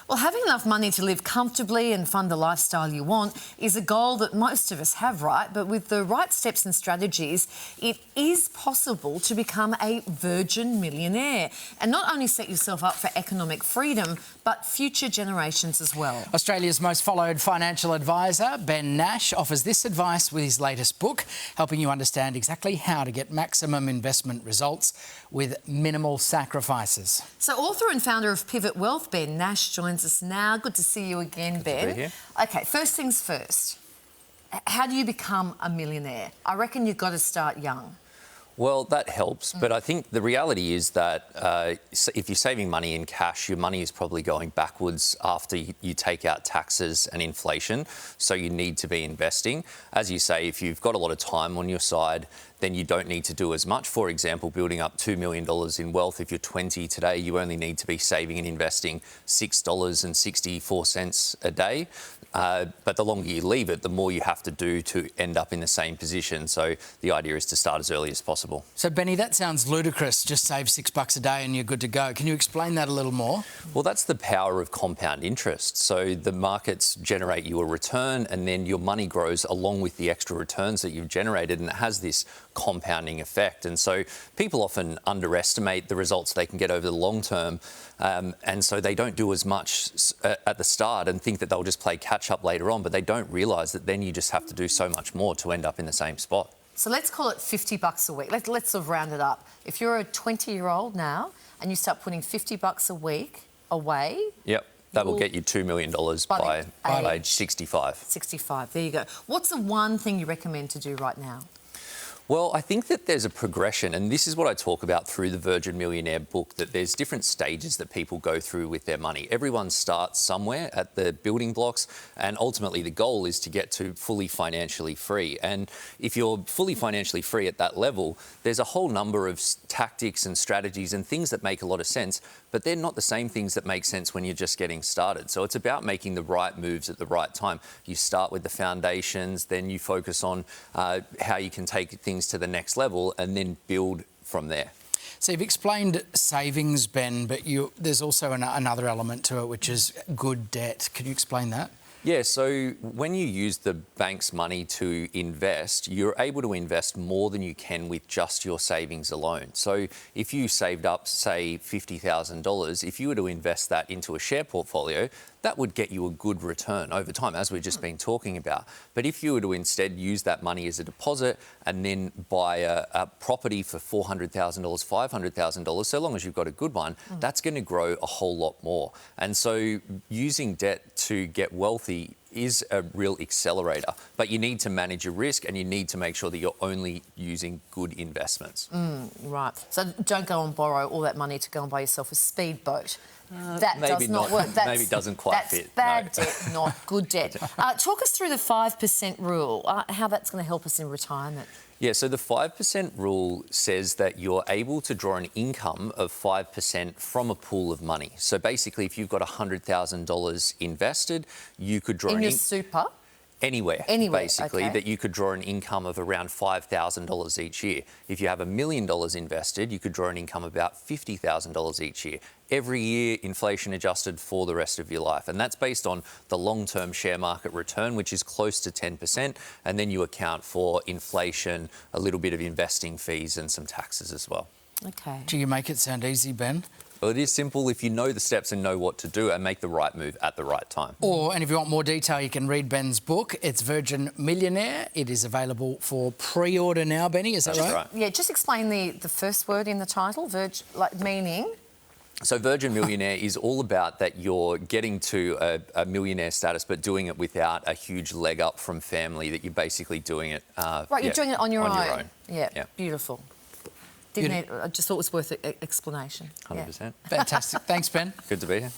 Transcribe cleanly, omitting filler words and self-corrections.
Well, having enough money to live comfortably and fund the lifestyle you want is a goal that most of us have, right? But with the right steps and strategies, it is possible to become a Virgin Millionaire and not only set yourself up for economic freedom, but future generations as well. Australia's most followed financial advisor, Ben Nash, offers this advice with his latest book, helping you understand exactly how to get maximum investment results with minimal sacrifices. So author and founder of Pivot Wealth, Ben Nash, joins us now. Good to see you again, Ben. Good to be here. OK, first things first. How do you become a millionaire? I reckon you've got to start young. Well, that helps, but I think the reality is that if you're saving money in cash, your money is probably going backwards after you take out taxes and inflation, so you need to be investing. As you say, if you've got a lot of time on your side, then you don't need to do as much. For example, building up $2 million in wealth, if you're 20 today, you only need to be saving and investing $6.64 a day. But the longer you leave it, the more you have to do to end up in the same position. So the idea is to start as early as possible. So, Benny, that sounds ludicrous. Just save $6 a day and you're good to go. Can you explain that a little more? Well, that's the power of compound interest. So the markets generate you a return and then your money grows along with the extra returns that you've generated, and it has this compounding effect. And so people often underestimate the results they can get over the long term, and so they don't do as much at the start and think that they'll just play catch up later on, but they don't realise that then you just have to do so much more to end up in the same spot. So let's call it $50 a week. Let's sort of round it up. If you're a 20-year-old now and you start putting $50 a week away... Yep. That will get you $2 million by age 65. 65, there you go. What's the one thing you recommend to do right now? Well, I think that there's a progression, and this is what I talk about through the Virgin Millionaire book, that there's different stages that people go through with their money. Everyone starts somewhere at the building blocks, and ultimately the goal is to get to fully financially free. And if you're fully financially free at that level, there's a whole number of tactics and strategies and things that make a lot of sense, but they're not the same things that make sense when you're just getting started. So it's about making the right moves at the right time. You start with the foundations, then you focus on how you can take things to the next level and then build from there. So you've explained savings, Ben, but there's also another element to it, which is good debt. Can you explain that? Yeah, so when you use the bank's money to invest, you're able to invest more than you can with just your savings alone. So if you saved up, say, $50,000, if you were to invest that into a share portfolio, that would get you a good return over time, as we've just been talking about. But if you were to instead use that money as a deposit and then buy a property for $400,000, $500,000, so long as you've got a good one, that's going to grow a whole lot more. And so using debt to get wealthy is a real accelerator, but you need to manage your risk and you need to make sure that you're only using good investments. Right. So don't go and borrow all that money to go and buy yourself a speedboat. That does not work. Maybe it doesn't quite fit. That's bad debt, not good debt. Talk us through the 5% rule, how that's going to help us in retirement. Yeah, so the 5% rule says that you're able to draw an income of 5% from a pool of money. So basically, if you've got $100,000 invested, you could draw in your super? Anywhere, basically, okay, that you could draw an income of around $5,000 each year. If you have $1 million invested, you could draw an income of about $50,000 each year. Every year, inflation adjusted for the rest of your life. And that's based on the long-term share market return, which is close to 10%. And then you account for inflation, a little bit of investing fees and some taxes as well. Okay. Do you make it sound easy, Ben? Well, it is simple if you know the steps and know what to do and make the right move at the right time. And if you want more detail, you can read Ben's book. It's Virgin Millionaire. It is available for pre-order now, Benny, is that right? That's right. Yeah, just explain the first word in the title, meaning... So Virgin Millionaire is all about that you're getting to a millionaire status, but doing it without a huge leg up from family, that you're basically doing it... right, you're doing it on your own. Yeah, beautiful. I just thought it was worth explanation. 100%. Fantastic. Thanks, Ben. Good to be here.